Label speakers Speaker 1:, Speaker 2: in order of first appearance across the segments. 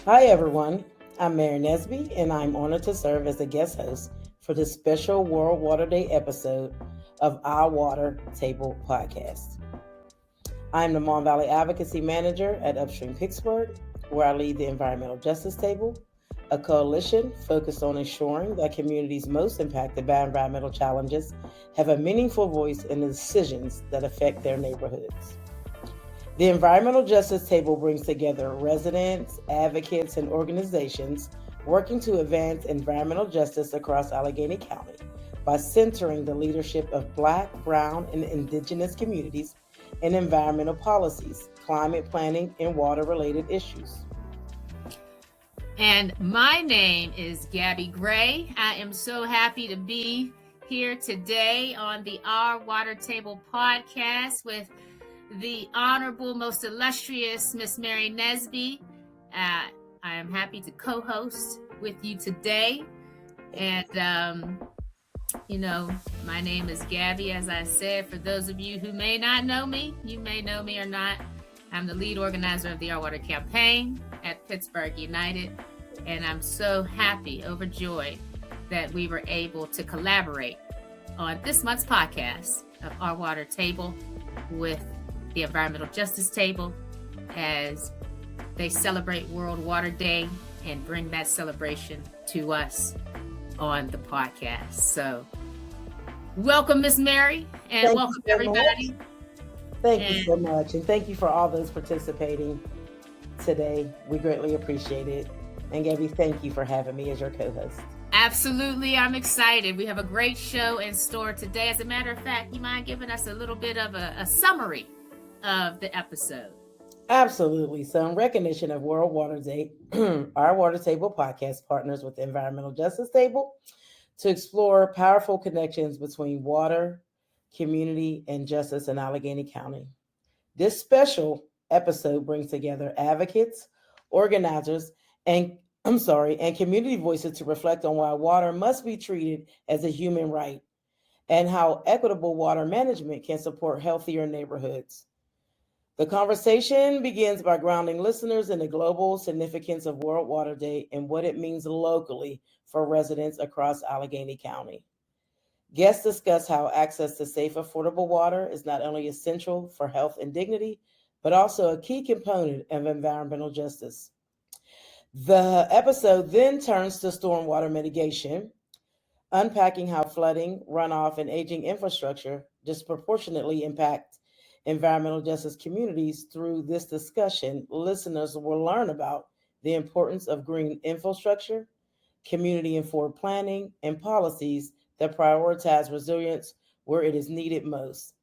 Speaker 1: Hi, everyone. I'm Mary Nesby, and I'm honored to serve as a guest host for this special World Water Day episode of Our Water Table podcast. I'm the Mon Valley Advocacy Manager at Upstream Pittsburgh, where I lead the Environmental Justice Table, a coalition focused on ensuring that communities most impacted by environmental challenges have a meaningful voice in the decisions that affect their neighborhoods. The Environmental Justice Table brings together residents, advocates, and organizations working to advance environmental justice across Allegheny County by centering the leadership of Black, Brown, and Indigenous communities in environmental policies, climate planning, and water-related issues.
Speaker 2: And my name is Gabby Gray. I am so happy to be here today on the Our Water Table podcast with the Honorable, most illustrious Miss Mary Nesby. I am happy to co-host with you today. And, my name is Gabby, as I said. For those of you who may not know me, you may know me or not. I'm the lead organizer of the Our Water campaign at Pittsburgh United. And I'm so happy, overjoyed that we were able to collaborate on this month's podcast of Our Water Table with the Environmental Justice Table as they celebrate World Water Day and bring that celebration to us on the podcast. So welcome, Miss Mary, and welcome everybody.
Speaker 1: Thank you so much. And thank you for all those participating today. We greatly appreciate it. And Gabby, thank you for having me as your co-host.
Speaker 2: Absolutely. I'm excited. We have a great show in store today. As a matter of fact, you mind giving us a little bit of a summary of the episode?
Speaker 1: Absolutely. So in recognition of World Water Day, our Water Table podcast partners with the Environmental Justice Table to explore powerful connections between water, community, and justice in Allegheny County. This special episode brings together advocates, organizers, and community voices to reflect on why water must be treated as a human right and how equitable water management can support healthier neighborhoods. The conversation begins by grounding listeners in the global significance of World Water Day and what it means locally for residents across Allegheny County. Guests discuss how access to safe, affordable water is not only essential for health and dignity, but also a key component of environmental justice. The episode then turns to stormwater mitigation, unpacking how flooding, runoff, and aging infrastructure disproportionately impact environmental justice communities. Through this discussion, listeners will learn about the importance of green infrastructure, community-informed planning, and policies that prioritize resilience where it is needed most.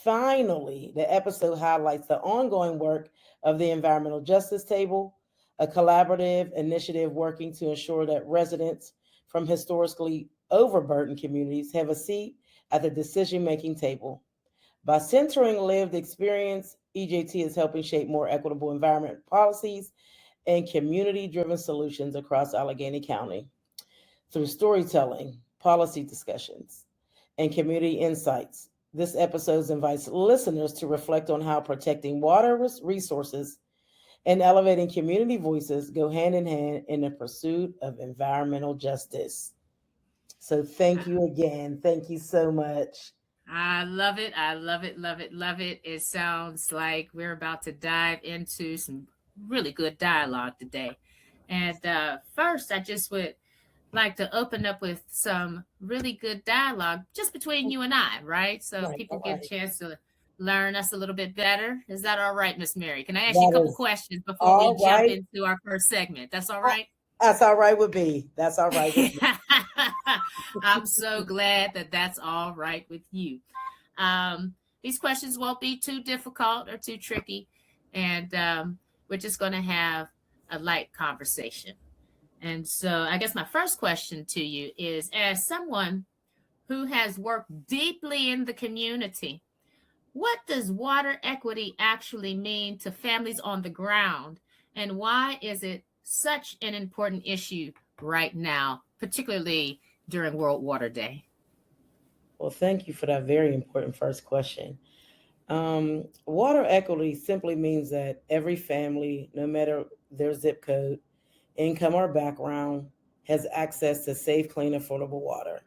Speaker 1: Finally, the episode highlights the ongoing work of the Environmental Justice Table, a collaborative initiative working to ensure that residents from historically overburdened communities have a seat at the decision-making table. By centering lived experience, EJT is helping shape more equitable environment policies and community-driven solutions across Allegheny County. Through storytelling, policy discussions, and community insights, this episode invites listeners to reflect on how protecting water resources and elevating community voices go hand in hand in the pursuit of environmental justice. So thank you again. Thank you so much.
Speaker 2: I love it. I love it, love it, love it. It sounds like we're about to dive into some really good dialogue today. And first, I just would like to open up with some really good dialogue just between you and I, right? So people get a chance to learn us a little bit better. Is that all right, Miss Mary? Can I ask you a couple questions before we jump into our first segment? That's all right?
Speaker 1: That's all right with me. That's all right with me.
Speaker 2: I'm so glad that that's all right with you. These questions won't be too difficult or too tricky, and we're just going to have a light conversation. And so I guess my first question to you is, as someone who has worked deeply in the community, what does water equity actually mean to families on the ground? And why is it such an important issue right now, particularly during World Water Day?
Speaker 1: Well, thank you for that very important first question. Water equity simply means that every family, no matter their zip code, income, or background has access to safe, clean, affordable water.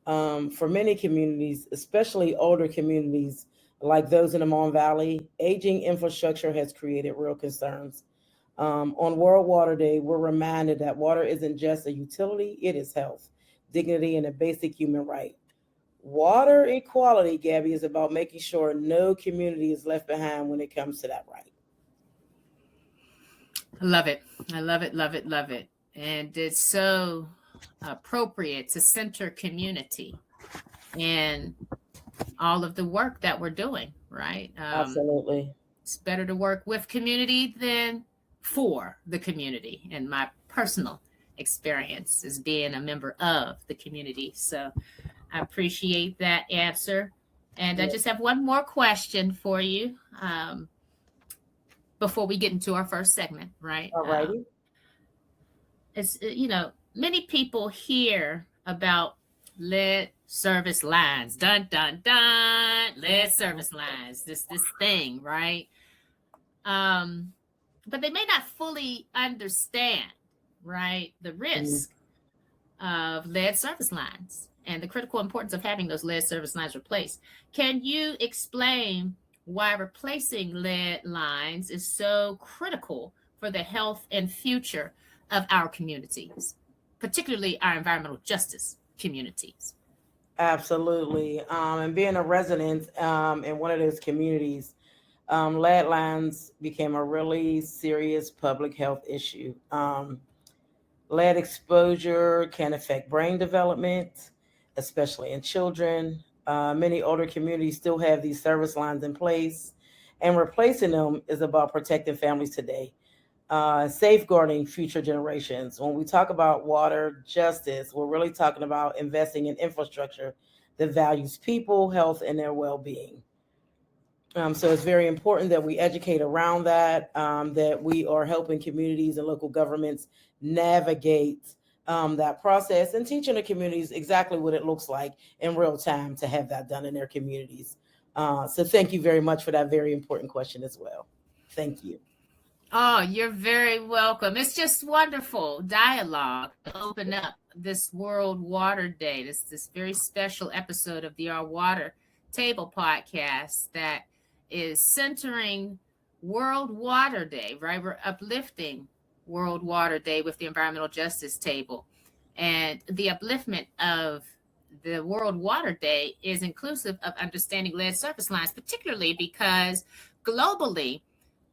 Speaker 1: For many communities, especially older communities like those in the Mon Valley, aging infrastructure has created real concerns. On World Water Day, we're reminded that water isn't just a utility, it is health, dignity, and a basic human right. Water equality, Gabby, is about making sure no community is left behind when it comes to that right.
Speaker 2: I love it. I love it, love it, love it. And it's so appropriate to center community and all of the work that we're doing, right?
Speaker 1: Absolutely.
Speaker 2: It's better to work with community than for the community. And my personal experience is being a member of the community. So I appreciate that answer. And I just have one more question for you before we get into our first segment, right?
Speaker 1: All righty.
Speaker 2: It's, many people hear about lead service lines, dun, dun, dun, lead service lines, this thing, right? But they may not fully understand, right, the risk of lead service lines and the critical importance of having those lead service lines replaced. Can you explain why replacing lead lines is so critical for the health and future of our communities, particularly our environmental justice communities?
Speaker 1: Absolutely. And being a resident in one of those communities, lead lines became a really serious public health issue. Lead exposure can affect brain development, especially in children. Many older communities still have these service lines in place, and replacing them is about protecting families today, safeguarding future generations. When we talk about water justice, we're really talking about investing in infrastructure that values people, health, and their well being. So it's very important that we educate around that, that we are helping communities and local governments navigate that process and teaching the communities exactly what it looks like in real time to have that done in their communities. So thank you very much for that very important question as well. Thank you.
Speaker 2: Oh, you're very welcome. It's just wonderful dialogue to open up this World Water Day, this very special episode of the Our Water Table podcast that is centering World Water Day, right? We're uplifting World Water Day with the Environmental Justice Table. And the upliftment of the World Water Day is inclusive of understanding lead surface lines, particularly because globally,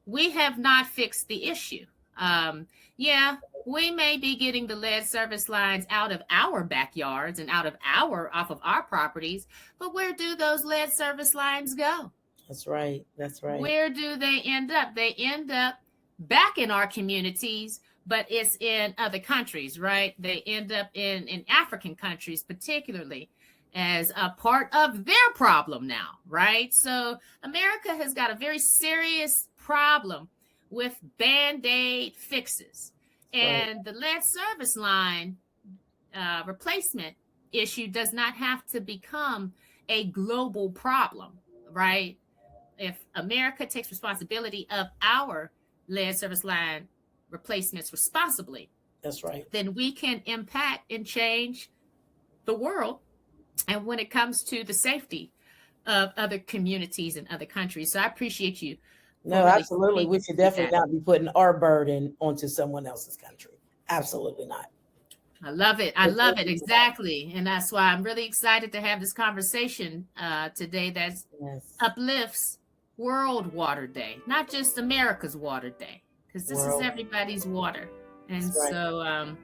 Speaker 2: we have not fixed the issue. Yeah, we may be getting the lead service lines out of our backyards and off of our properties, but where do those lead service lines go?
Speaker 1: That's right. That's right.
Speaker 2: Where do they end up? They end up back in our communities, but it's in other countries, right? They end up in African countries, particularly, as a part of their problem now, right? So America has got a very serious problem with Band-Aid fixes. And the lead service line replacement issue does not have to become a global problem, right? If America takes responsibility of our lead service line replacements responsibly,
Speaker 1: that's right,
Speaker 2: then we can impact and change the world. And when it comes to the safety of other communities and other countries. So I appreciate you.
Speaker 1: No, really absolutely. We should definitely not be putting our burden onto someone else's country. Absolutely not.
Speaker 2: I love it. I love it. Exactly. And that's why I'm really excited to have this conversation today that uplifts World Water Day, not just America's Water Day, because this is everybody's water. And so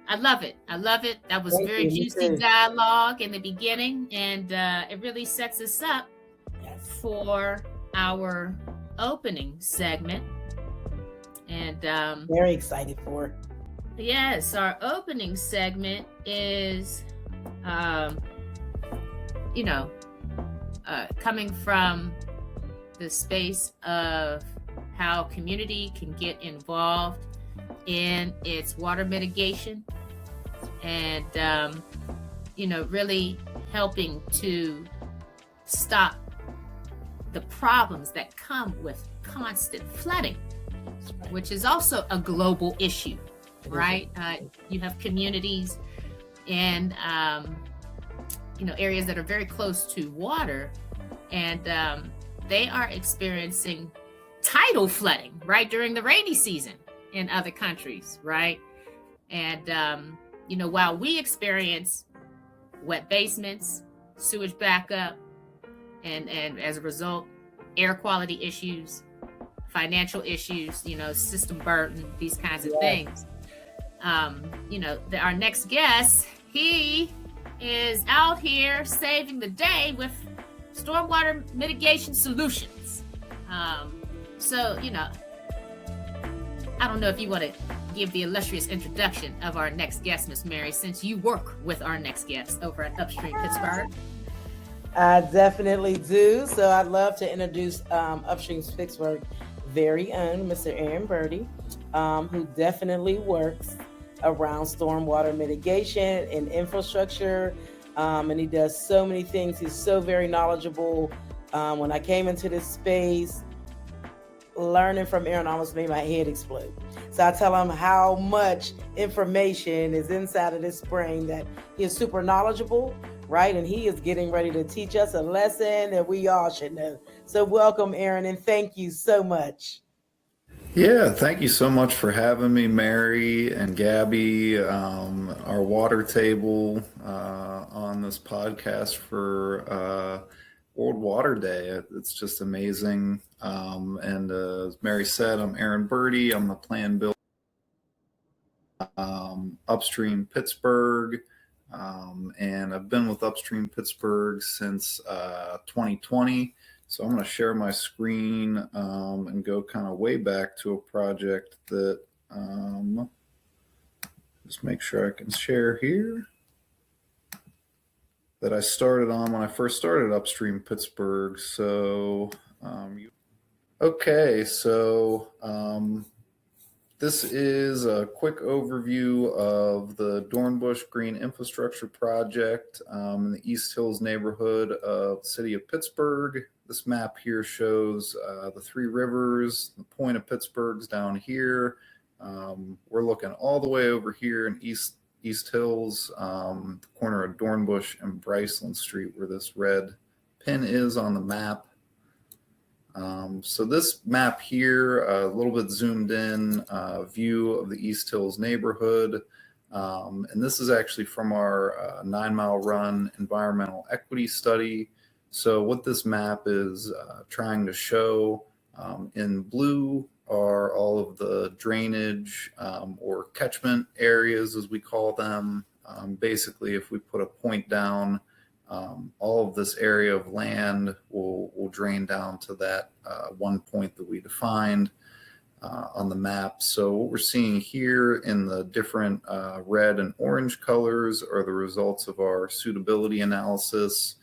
Speaker 2: I love it. I love it. That was very juicy dialogue in the beginning, and it really sets us up for our opening segment. And
Speaker 1: very excited for it.
Speaker 2: Yes, our opening segment is coming from the space of how community can get involved in its water mitigation and really helping to stop the problems that come with constant flooding, which is also a global issue. right? You have communities and areas that are very close to water, and they are experiencing tidal flooding, right, during the rainy season in other countries, right? And while we experience wet basements, sewage backup, and as a result, air quality issues, financial issues, system burden, these kinds of things. Our next guest, he is out here saving the day with stormwater mitigation solutions. So, I don't know if you want to give the illustrious introduction of our next guest, Miss Mary, since you work with our next guest over at Upstream Pittsburgh.
Speaker 1: I definitely do. So I'd love to introduce Upstream Pittsburgh very own Mr. Aaron Birdie, who definitely works around stormwater mitigation and infrastructure. And he does so many things. He's so very knowledgeable. When I came into this space, learning from Aaron almost made my head explode. So I tell him how much information is inside of this brain, that he is super knowledgeable, right? And he is getting ready to teach us a lesson that we all should know. So welcome, Aaron, and thank you so much.
Speaker 3: Yeah, thank you so much for having me, Mary and Gabby, our water table on this podcast for World Water Day. It's just amazing. And as Mary said, I'm Aaron Birdie. I'm the plan builder Upstream Pittsburgh. And I've been with Upstream Pittsburgh since 2020. So I'm going to share my screen and go kind of way back to a project that just make sure I can share here, that I started on when I first started Upstream Pittsburgh. So, okay, so this is a quick overview of the Dornbush Green Infrastructure Project in the East Hills neighborhood of the city of Pittsburgh. This map here shows the three rivers. The point of Pittsburgh's down here. We're looking all the way over here in East Hills, the corner of Dornbush and Bryceland Street, where this red pin is on the map. So this map here, a little bit zoomed in view of the East Hills neighborhood. And this is actually from our 9 Mile Run environmental equity study. So what this map is trying to show, in blue are all of the drainage or catchment areas, as we call them. Basically, if we put a point down, all of this area of land will drain down to that one point that we defined on the map. So what we're seeing here in the different red and orange colors are the results of our suitability analysis.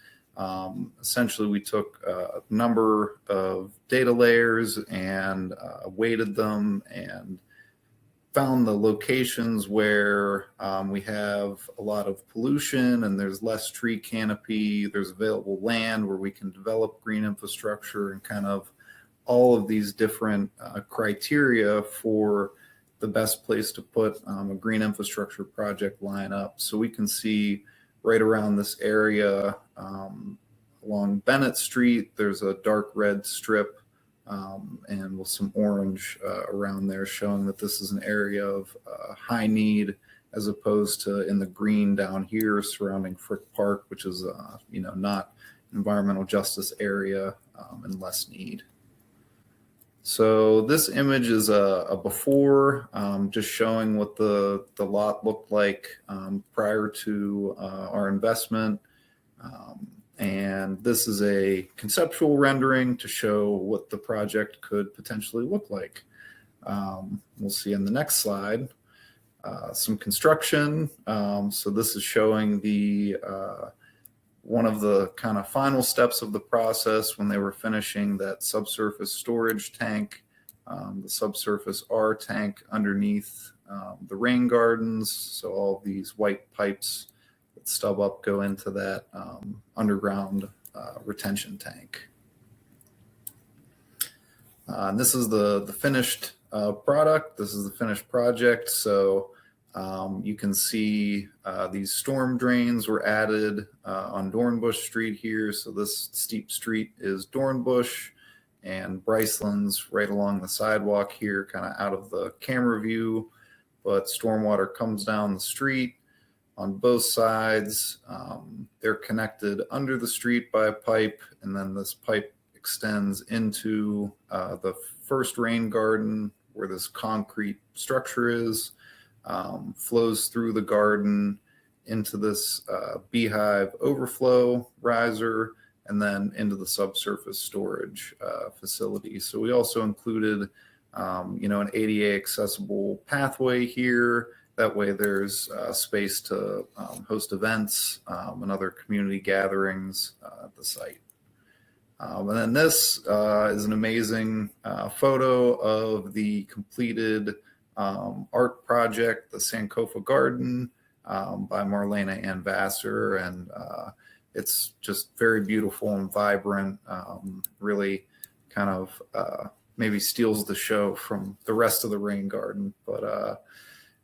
Speaker 3: Essentially, we took a number of data layers and weighted them and found the locations where we have a lot of pollution and there's less tree canopy, there's available land where we can develop green infrastructure, and kind of all of these different criteria for the best place to put a green infrastructure project line up. So we can see right around this area along Bennett Street, there's a dark red strip and with some orange around there, showing that this is an area of high need, as opposed to in the green down here surrounding Frick Park, which is not environmental justice area and less need. So this image is a before, just showing what the lot looked like prior to our investment. And this is a conceptual rendering to show what the project could potentially look like. We'll see in the next slide some construction. So this is showing the one of the kind of final steps of the process when they were finishing that subsurface storage tank, the subsurface R tank underneath the rain gardens. So all of these white pipes that stub up go into that underground retention tank. And this is the finished product. This is the finished project. So you can see these storm drains were added on Dornbush Street here. So this steep street is Dornbush, and Bryceland's right along the sidewalk here, kind of out of the camera view. But stormwater comes down the street on both sides. They're connected under the street by a pipe, and then this pipe extends into the first rain garden where this concrete structure is, flows through the garden into this beehive overflow riser, and then into the subsurface storage facility. So we also included, an ADA accessible pathway here. That way there's space to host events and other community gatherings at the site. And then this is an amazing photo of the completed art project, the Sankofa Garden by Marlena Ann Vassar. And it's just very beautiful and vibrant, really kind of maybe steals the show from the rest of the rain garden. But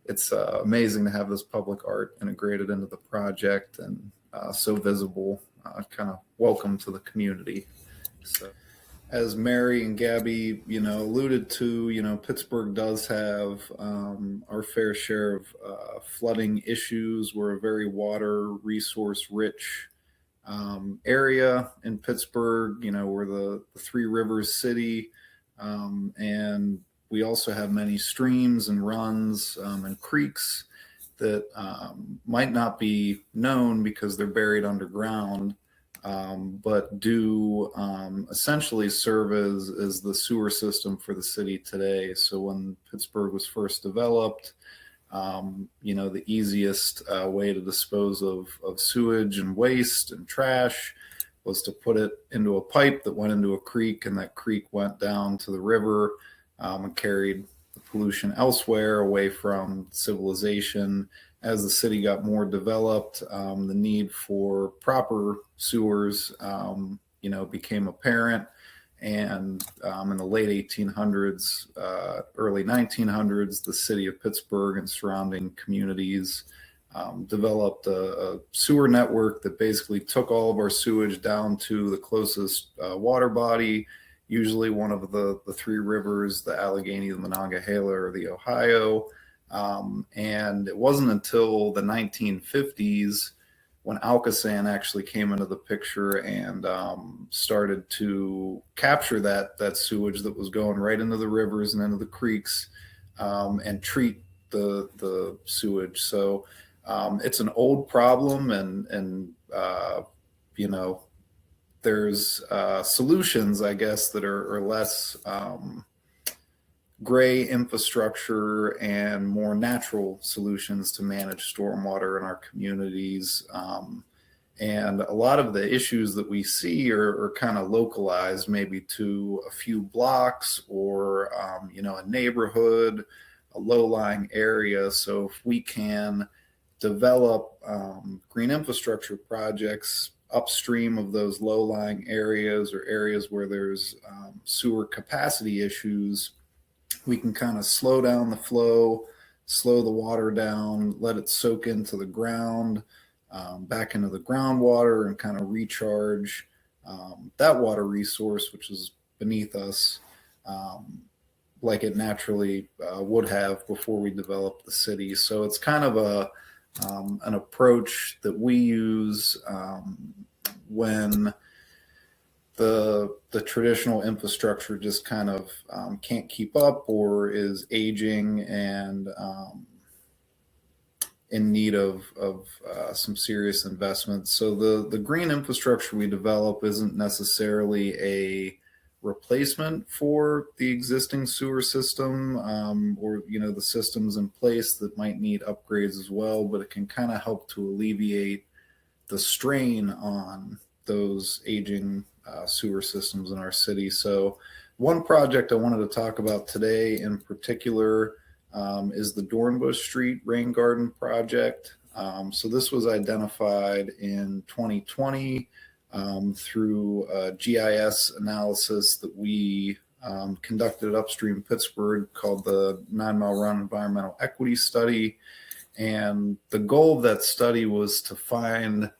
Speaker 3: it's amazing to have this public art integrated into the project and so visible, kind of welcome to the community. So, as Mary and Gabby, alluded to, Pittsburgh does have our fair share of flooding issues. We're a very water resource rich area in Pittsburgh. We're the Three Rivers city, and we also have many streams and runs and creeks that might not be known because they're buried underground, but do essentially serve as the sewer system for the city today. So when Pittsburgh was first developed, the easiest way to dispose of sewage and waste and trash was to put it into a pipe that went into a creek, and that creek went down to the river and carried the pollution elsewhere away from civilization. As the city got more developed, the need for proper sewers, became apparent. And in the late 1800s, early 1900s, the city of Pittsburgh and surrounding communities developed a sewer network that basically took all of our sewage down to the closest water body, usually one of the three rivers, the Allegheny, the Monongahela, or the Ohio. And it wasn't until the 1950s when Alcosan actually came into the picture and started to capture that sewage that was going right into the rivers and into the creeks, and treat the sewage. So it's an old problem, and there's solutions, I guess, that are less gray infrastructure and more natural solutions to manage stormwater in our communities. And a lot of the issues that we see are kind of localized maybe to a few blocks or, a neighborhood, a low-lying area. So if we can develop green infrastructure projects upstream of those low-lying areas or areas where there's sewer capacity issues, we can kind of slow down the flow, slow the water down, let it soak into the ground, back into the groundwater, and kind of recharge that water resource, which is beneath us, like it naturally would have before we developed the city. So it's kind of an approach that we use when the traditional infrastructure just kind of can't keep up or is aging and in need of some serious investments. So the green infrastructure we develop isn't necessarily a replacement for the existing sewer system, or the systems in place that might need upgrades as well, but it can kind of help to alleviate the strain on those aging sewer systems in our city. So one project I wanted to talk about today in particular is the Dornbush Street Rain Garden project. So this was identified in 2020 through a GIS analysis that we conducted upstream Pittsburgh called the 9 Mile Run Environmental Equity Study. And the goal of that study was to find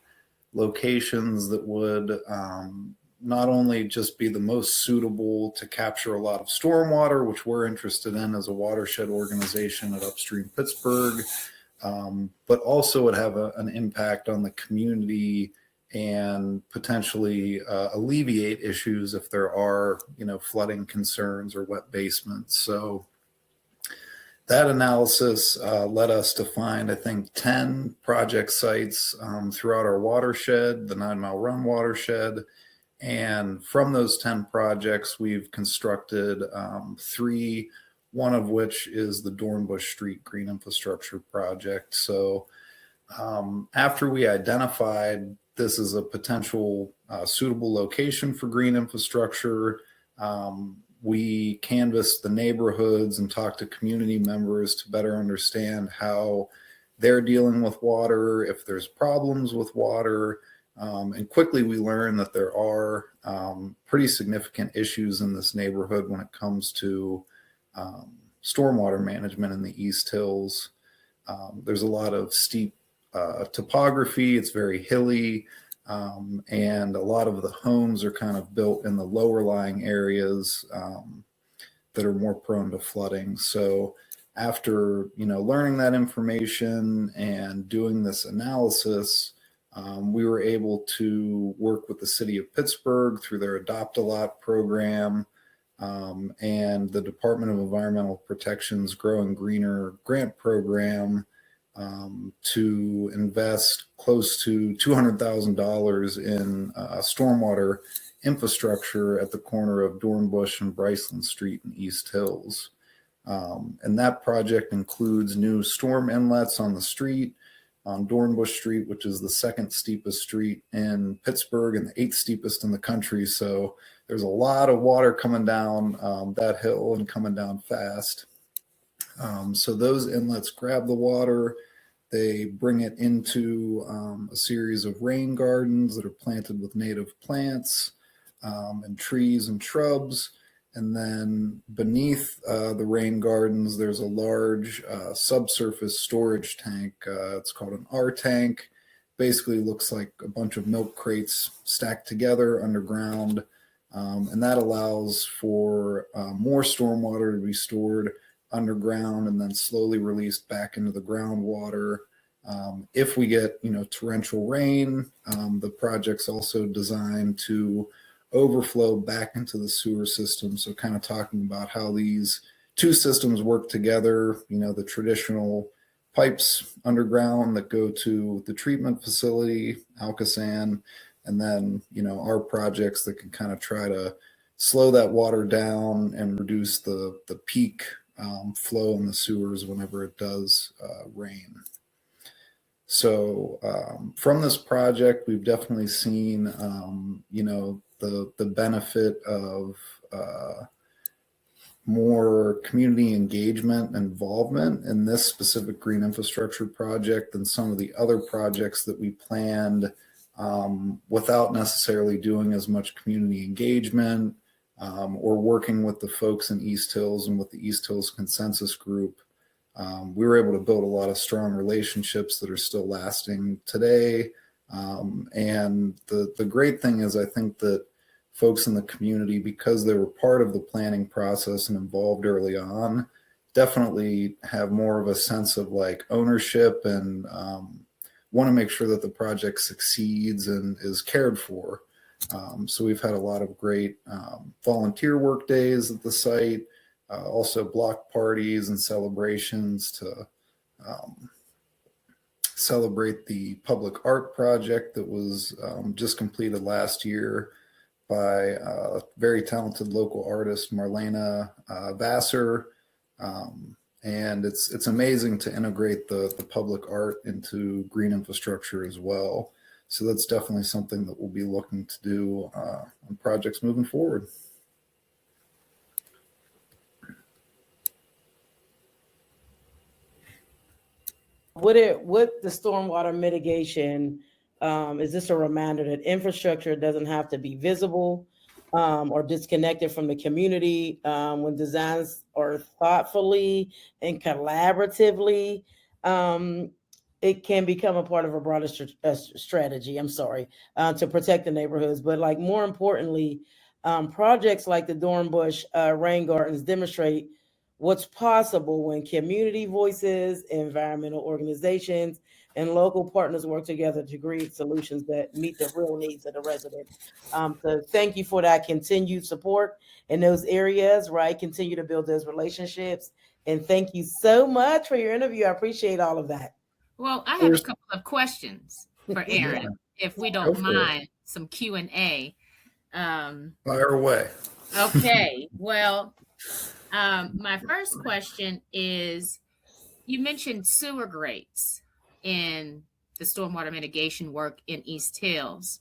Speaker 3: locations that would not only just be the most suitable to capture a lot of stormwater, which we're interested in as a watershed organization at upstream Pittsburgh, but also would have an impact on the community and potentially alleviate issues if there are, flooding concerns or wet basements. So that analysis led us to find, I think, 10 project sites throughout our watershed, the 9 Mile Run watershed. And from those 10 projects, we've constructed 3, one of which is the Dornbush Street Green Infrastructure Project. So after we identified this as a potential suitable location for green infrastructure, we canvassed the neighborhoods and talked to community members to better understand how they're dealing with water, if there's problems with water. And quickly we learned that there are pretty significant issues in this neighborhood when it comes to stormwater management in the East Hills. There's a lot of steep topography. It's very hilly. And a lot of the homes are kind of built in the lower lying areas that are more prone to flooding. So after, learning that information and doing this analysis, we were able to work with the city of Pittsburgh through their Adopt a Lot program and the Department of Environmental Protection's Growing Greener grant program to invest close to $200,000 in stormwater infrastructure at the corner of Dornbush and Bryceland Street in East Hills. And that project includes new storm inlets on the street, on Dornbush Street, which is the second steepest street in Pittsburgh and the 8th steepest in the country. So there's a lot of water coming down that hill and coming down fast. So those inlets grab the water, they bring it into a series of rain gardens that are planted with native plants and trees and shrubs. And then beneath the rain gardens, there's a large subsurface storage tank. It's called an R tank. Basically looks like a bunch of milk crates stacked together underground. And that allows for more stormwater to be stored underground and then slowly released back into the groundwater. If we get, torrential rain, the project's also designed to overflow back into the sewer system. So kind of talking about how these two systems work together, the traditional pipes underground that go to the treatment facility, Alcosan, and then, our projects that can kind of try to slow that water down and reduce the peak flow in the sewers whenever it does rain. So from this project, we've definitely seen, the benefit of more community engagement and involvement in this specific green infrastructure project than some of the other projects that we planned without necessarily doing as much community engagement or working with the folks in East Hills and with the East Hills Consensus Group. We were able to build a lot of strong relationships that are still lasting today. And the great thing is I think that folks in the community, because they were part of the planning process and involved early on, definitely have more of a sense of like ownership and want to make sure that the project succeeds and is cared for. So we've had a lot of great volunteer work days at the site, also block parties and celebrations to celebrate the public art project that was just completed last year by a very talented local artist, Marlena Vassar. And it's amazing to integrate the public art into green infrastructure as well. So that's definitely something that we'll be looking to do on projects moving forward.
Speaker 1: With the stormwater mitigation, is this a reminder that infrastructure doesn't have to be visible or disconnected from the community. When designs are thoughtfully and collaboratively, it can become a part of a broader strategy. I'm sorry, to protect the neighborhoods. But like more importantly, projects like the Dornbush Rain Gardens demonstrate what's possible when community voices, environmental organizations, and local partners work together to create solutions that meet the real needs of the residents. So thank you for that continued support in those areas, right? Continue to build those relationships. And thank you so much for your interview. I appreciate all of that.
Speaker 2: Well, I have a couple of questions for Aaron,
Speaker 3: Yeah,
Speaker 2: if we
Speaker 3: go
Speaker 2: don't
Speaker 3: for it.
Speaker 2: mind some Q&A.
Speaker 3: Fire away.
Speaker 2: Okay, well, my first question is, you mentioned sewer grates in the stormwater mitigation work in East Hills.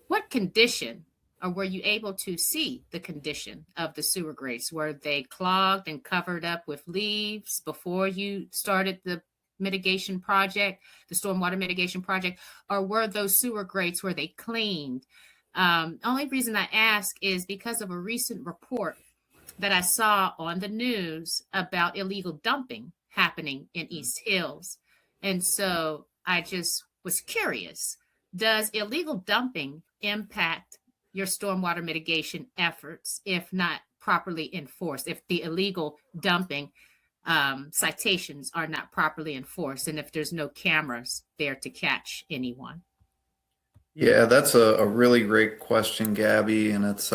Speaker 2: What condition, or were you able to see the condition of the sewer grates? Were they clogged and covered up with leaves before you started the mitigation project, the stormwater mitigation project, or were those sewer grates, were they cleaned? Only reason I ask is because of a recent report that I saw on the news about illegal dumping happening in East Hills. And so I just was curious, does illegal dumping impact your stormwater mitigation efforts if not properly enforced, if the illegal dumping citations are not properly enforced, and if there's no cameras there to catch anyone?
Speaker 3: Yeah, that's a really great question, Gabby. And it's,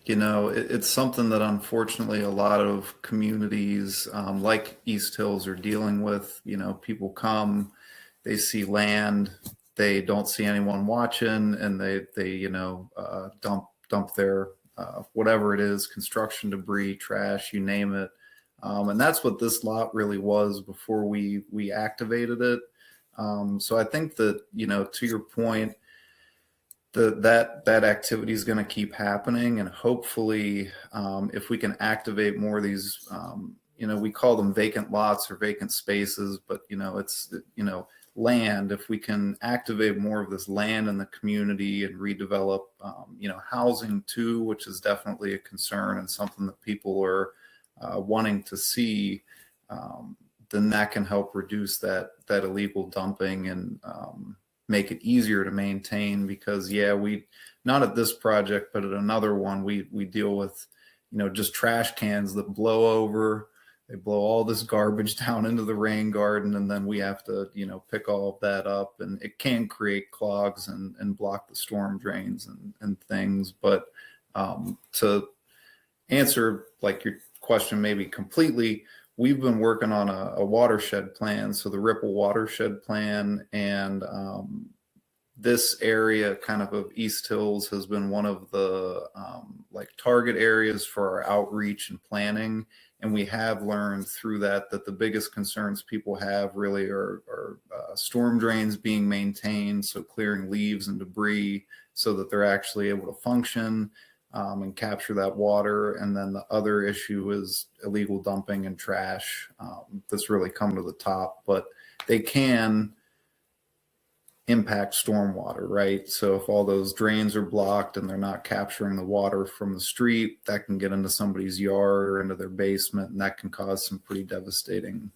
Speaker 3: it's something that unfortunately a lot of communities like East Hills are dealing with. People come, they see land, they don't see anyone watching, and they dump their whatever it is, construction debris, trash, you name it. And that's what this lot really was before we activated it. So I think that, to your point, that activity is going to keep happening, and hopefully, if we can activate more of these, we call them vacant lots or vacant spaces, but it's land. If we can activate more of this land in the community and redevelop, housing too, which is definitely a concern and something that people are wanting to see, then that can help reduce that illegal dumping and make it easier to maintain. Because we, not at this project, but at another one, we deal with just trash cans that blow over. They blow all this garbage down into the rain garden, and then we have to pick all of that up, and it can create clogs and block the storm drains and things. But to answer like your question maybe completely, we've been working on a watershed plan, so the Ripple watershed plan, and this area kind of East Hills has been one of the target areas for our outreach and planning. And we have learned through that the biggest concerns people have really are storm drains being maintained, so clearing leaves and debris so that they're actually able to function and capture that water. And then the other issue is illegal dumping and trash that's really come to the top, but they can impact stormwater, right? So if all those drains are blocked and they're not capturing the water from the street, that can get into somebody's yard or into their basement, and that can cause some pretty devastating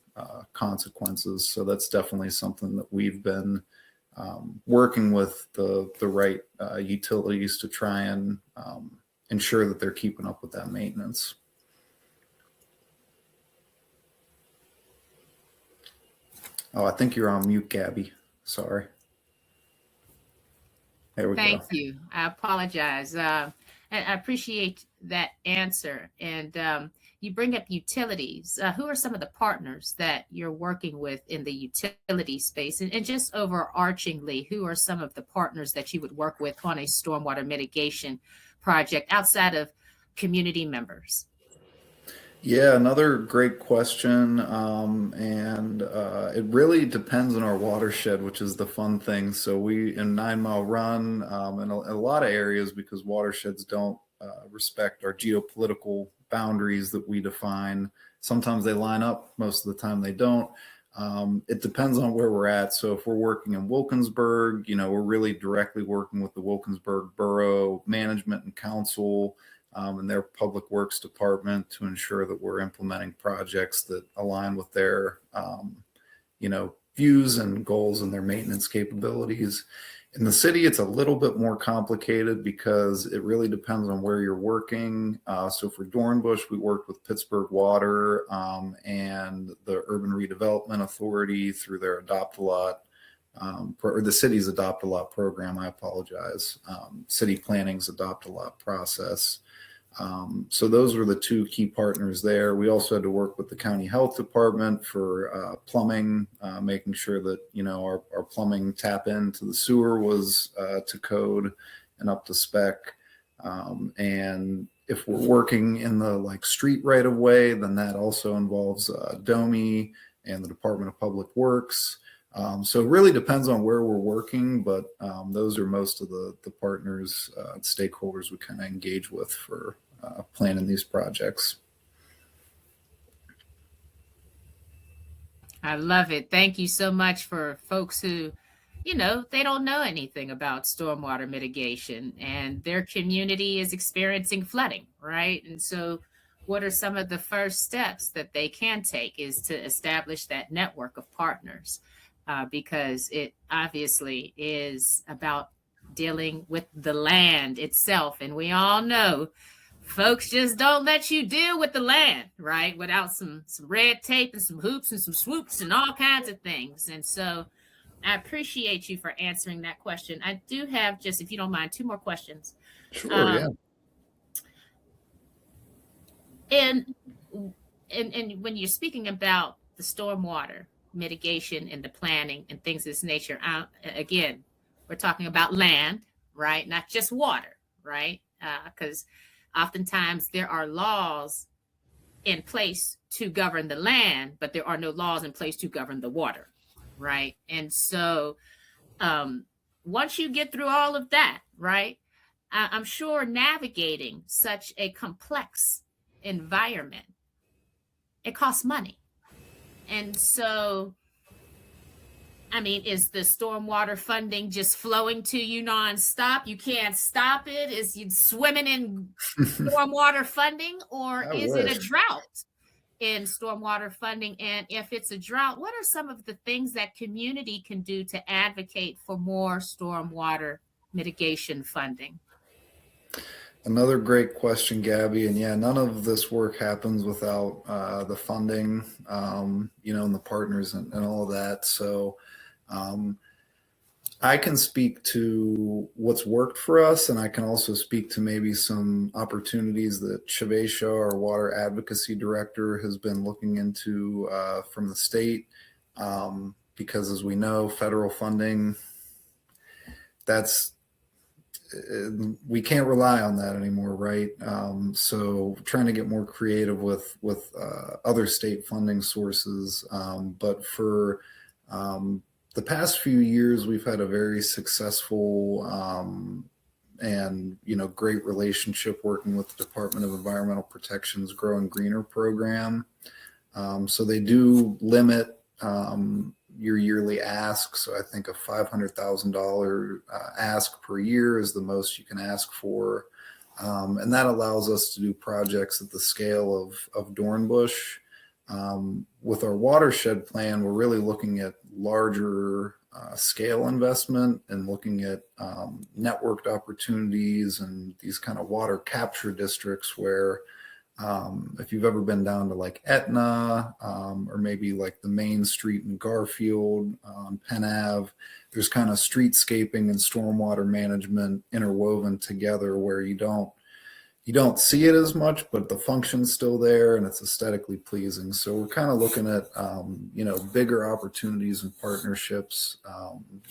Speaker 3: consequences. So that's definitely something that we've been working with the right utilities to try and ensure that they're keeping up with that maintenance. Oh, I think you're on mute, Gabby. Sorry. There we go.
Speaker 2: Thank you. I apologize. And I appreciate that answer. And you bring up utilities. Who are some of the partners that you're working with in the utility space? And just overarchingly, who are some of the partners that you would work with on a stormwater mitigation project outside of community members?
Speaker 3: Yeah, another great question. And it really depends on our watershed, which is the fun thing. So we, in 9 Mile Run, in a lot of areas, because watersheds don't respect our geopolitical boundaries that we define. Sometimes they line up, most of the time they don't. It depends on where we're at. So if we're working in Wilkinsburg, we're really directly working with the Wilkinsburg Borough Management and Council and their Public Works Department to ensure that we're implementing projects that align with their, views and goals and their maintenance capabilities. In the city, it's a little bit more complicated because it really depends on where you're working. So for Dornbush, we worked with Pittsburgh Water and the Urban Redevelopment Authority through their Adopt a Lot, or the city's Adopt a Lot program, I apologize, city planning's Adopt a Lot process. So those were the two key partners there. We also had to work with the county health department for plumbing, making sure that, our plumbing tap into the sewer was to code and up to spec. And if we're working in the street right of way, then that also involves DOMI and the Department of Public Works. So it really depends on where we're working, but those are most of the partners, stakeholders we kind of engage with for planning these projects.
Speaker 2: I love it. Thank you so much for folks who, they don't know anything about stormwater mitigation and their community is experiencing flooding, right? And so what are some of the first steps that they can take is to establish that network of partners, because it obviously is about dealing with the land itself. And we all know folks just don't let you deal with the land, right? Without some red tape and some hoops and some swoops and all kinds of things. And so I appreciate you for answering that question. I do have just, if you don't mind, two more questions.
Speaker 3: Sure, yeah.
Speaker 2: And when you're speaking about the stormwater mitigation and the planning and things of this nature, again, we're talking about land, right? Not just water, right? Because oftentimes there are laws in place to govern the land, but there are no laws in place to govern the water, right? And so once you get through all of that, right, I'm sure navigating such a complex environment, it costs money. And so, is the stormwater funding just flowing to you nonstop? You can't stop it? Is you swimming in stormwater funding, or is it a drought in stormwater funding? And if it's a drought, what are some of the things that community can do to advocate for more stormwater mitigation funding?
Speaker 3: Another great question, Gabby. And yeah, none of this work happens without the funding, and the partners and all of that. So I can speak to what's worked for us, and I can also speak to maybe some opportunities that Shavesha, our water advocacy director, has been looking into from the state. Because as we know, federal funding, we can't rely on that anymore, right? So trying to get more creative with other state funding sources. But for the past few years, we've had a very successful and great relationship working with the Department of Environmental Protection's Growing Greener program. So they do limit your yearly ask. So I think a $500,000 ask per year is the most you can ask for. And that allows us to do projects at the scale of Dornbush. With our watershed plan, we're really looking at larger scale investment and looking at networked opportunities and these kind of water capture districts where if you've ever been down to like Etna or maybe like the main street in Garfield on Penn Ave, there's kind of streetscaping and stormwater management interwoven together where you don't see it as much, but the function's still there and it's aesthetically pleasing. So we're kind of looking at, bigger opportunities and partnerships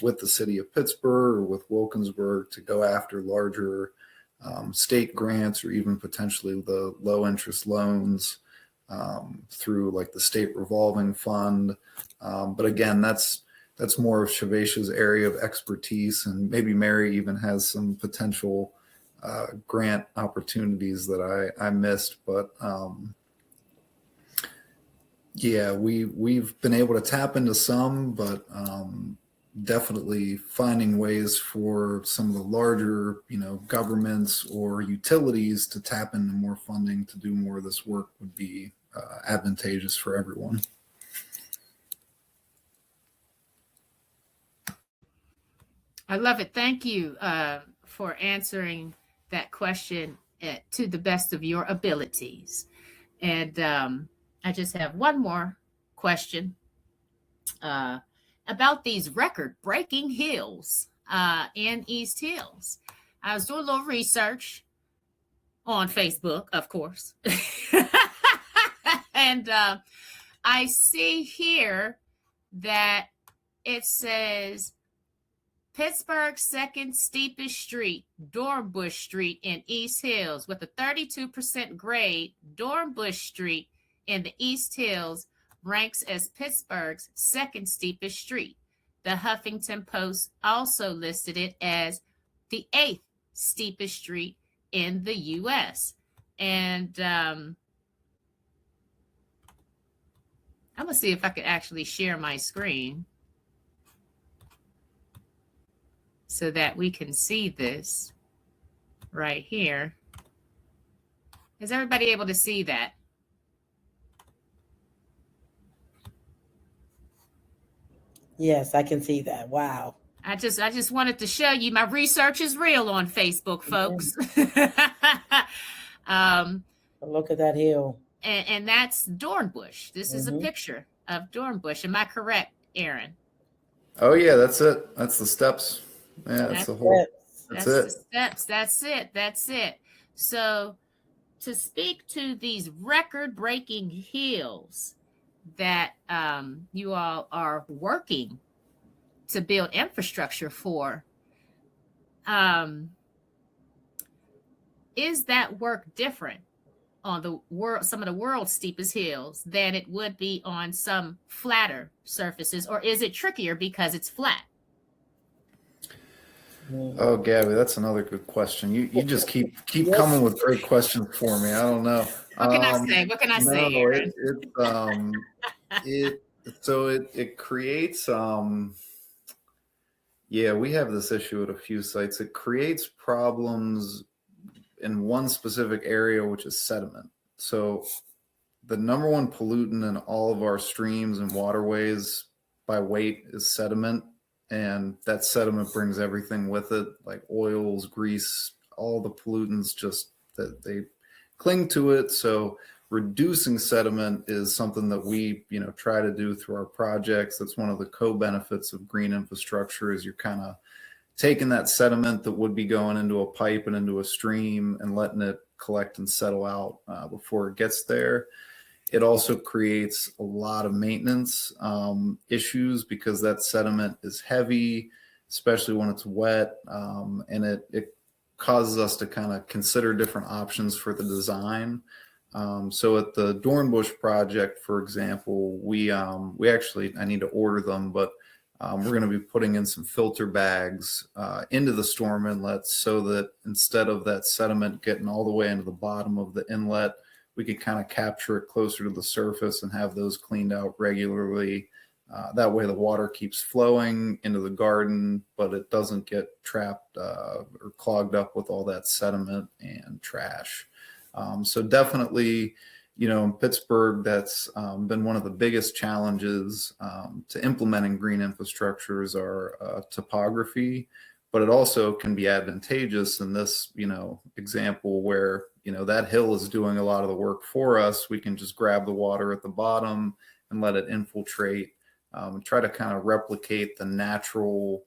Speaker 3: with the city of Pittsburgh or with Wilkinsburg to go after larger state grants or even potentially the low interest loans through like the state revolving fund. But again, that's more of Shavesha's area of expertise, and maybe Mary even has some potential grant opportunities that I missed. But Yeah, we've been able to tap into some, but definitely finding ways for some of the larger, governments or utilities to tap into more funding to do more of this work would be advantageous for everyone.
Speaker 2: I love it. Thank you for answering that question to the best of your abilities. And I just have one more question about these record-breaking hills in East Hills. I was doing a little research on Facebook, of course. And I see here that it says Pittsburgh's second steepest street, Dornbush Street in East Hills, with a 32% grade. Dornbush Street in the East Hills ranks as Pittsburgh's second steepest street. The Huffington Post also listed it as the 8th steepest street in the U.S. And I'm going to see if I could actually share my screen so that we can see this right here. Is everybody able to see that?
Speaker 1: Yes, I can see that. Wow.
Speaker 2: I just wanted to show you my research is real on Facebook, folks.
Speaker 1: Look at that hill.
Speaker 2: And that's Dornbush. This is a picture of Dornbush. Am I correct, Aaron?
Speaker 3: Oh yeah, that's it. That's the steps. Yeah, that's the whole. That's it.
Speaker 2: The steps. That's it. So, to speak to these record-breaking hills that you all are working to build infrastructure for, is that work different on some of the world's steepest hills than it would be on some flatter surfaces, or is it trickier because it's flat?
Speaker 3: Oh, Gabby, that's another good question. You just keep coming with great questions for me. I don't know.
Speaker 2: What can I say? What can I say, Aaron?
Speaker 3: It creates we have this issue at a few sites. It creates problems in one specific area, which is sediment. So the number one pollutant in all of our streams and waterways by weight is sediment. And that sediment brings everything with it, like oils, grease, all the pollutants, just that they cling to it. So reducing sediment is something that we, try to do through our projects. That's one of the co-benefits of green infrastructure, is you're kind of taking that sediment that would be going into a pipe and into a stream and letting it collect and settle out before it gets there. It also creates a lot of maintenance issues because that sediment is heavy, especially when it's wet, and it causes us to kind of consider different options for the design. So at the Dornbush project, for example, we actually, I need to order them, but we're going to be putting in some filter bags into the storm inlets so that instead of that sediment getting all the way into the bottom of the inlet, we could kind of capture it closer to the surface and have those cleaned out regularly. That way the water keeps flowing into the garden, but it doesn't get trapped or clogged up with all that sediment and trash. So definitely, in Pittsburgh, that's been one of the biggest challenges to implementing green infrastructures are topography, but it also can be advantageous in this, example where, that hill is doing a lot of the work for us. We can just grab the water at the bottom and let it infiltrate, and try to kind of replicate the natural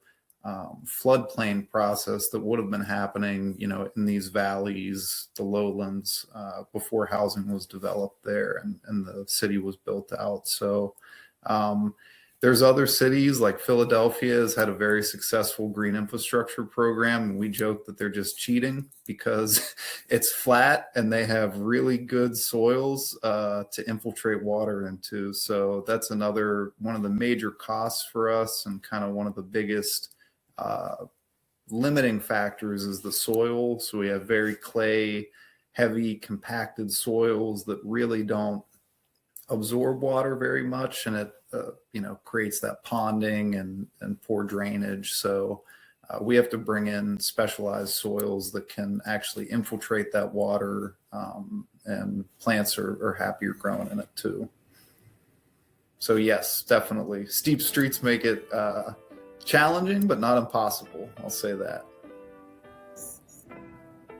Speaker 3: floodplain process that would have been happening, in these valleys, the lowlands, before housing was developed there and the city was built out. So there's other cities like Philadelphia has had a very successful green infrastructure program. And we joke that they're just cheating because it's flat and they have really good soils to infiltrate water into. So that's another one of the major costs for us, and kind of one of the biggest limiting factors is the soil. So we have very clay, heavy, compacted soils that really don't absorb water very much, and it creates that ponding and poor drainage. So we have to bring in specialized soils that can actually infiltrate that water, and plants are happier growing in it too. So yes, definitely. Steep streets make it challenging, but not impossible. I'll say that.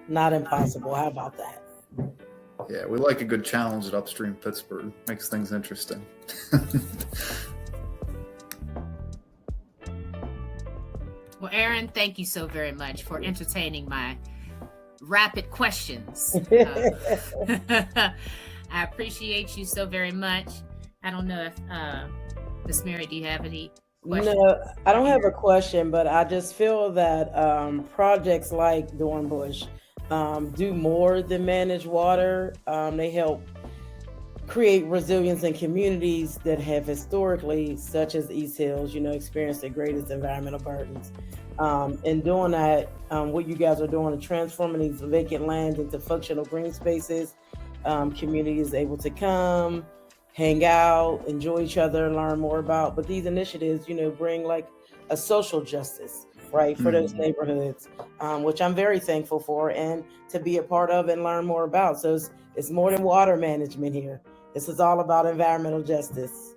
Speaker 1: Not impossible. How about that?
Speaker 3: Yeah, we like a good challenge at Upstream Pittsburgh. Makes things interesting.
Speaker 2: Well, Aaron, thank you so very much for entertaining my rapid questions. I appreciate you so very much. I don't know if Miss Mary, do you have any questions?
Speaker 1: No, I don't have a question, but I just feel that projects like Dornbush do more than manage water. They help create resilience in communities that have historically, such as East Hills, experienced the greatest environmental burdens. In doing that, what you guys are doing, transforming these vacant lands into functional green spaces, community is able to come, hang out, enjoy each other, learn more about. But these initiatives, bring like a social justice, right, for those neighborhoods, which I'm very thankful for and to be a part of and learn more about. So it's more than water management here. This is all about environmental justice.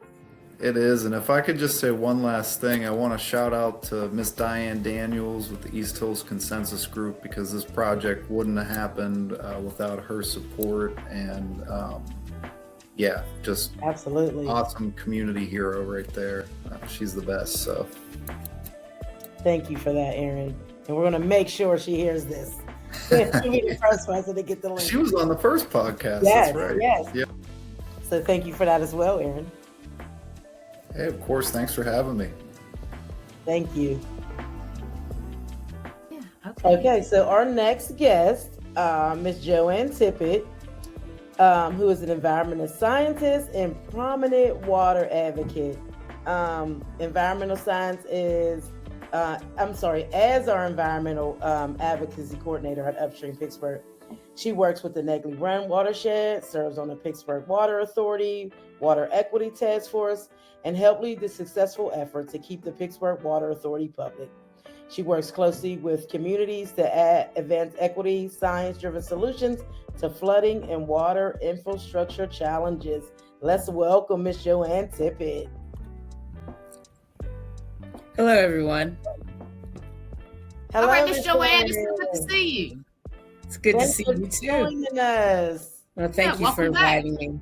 Speaker 3: It is. And if I could just say one last thing, I want to shout out to Miss Diane Daniels with the East Hills Consensus Group, because this project wouldn't have happened without her support. And just
Speaker 1: absolutely
Speaker 3: awesome community hero right there. She's the best. So
Speaker 1: thank you for that, Aaron. And we're going to make sure she hears this. She'll be the first person to get the link.
Speaker 3: She was on the first podcast.
Speaker 1: Yes,
Speaker 3: that's right.
Speaker 1: Yes.
Speaker 3: Yeah.
Speaker 1: So thank you for that as well, Aaron.
Speaker 3: Hey, of course. Thanks for having me.
Speaker 1: Thank you.
Speaker 2: Yeah. Okay.
Speaker 1: So our next guest, Miss Joanne Tippett, who is an environmental scientist and prominent water advocate. Environmental science is, as our environmental advocacy coordinator at Upstream Pittsburgh. She works with the Negley Run watershed, serves on the Pittsburgh Water Authority, Water Equity Task Force, and helped lead the successful effort to keep the Pittsburgh Water Authority public. She works closely with communities to advance equity, science-driven solutions to flooding and water infrastructure challenges. Let's welcome Ms. Joanne Tippett.
Speaker 4: Hello, everyone.
Speaker 1: Hello,
Speaker 2: all right, Ms. Joanne, it's so good to see you.
Speaker 4: It's good to see you too.
Speaker 1: Joining us.
Speaker 4: Well, thank you for inviting me.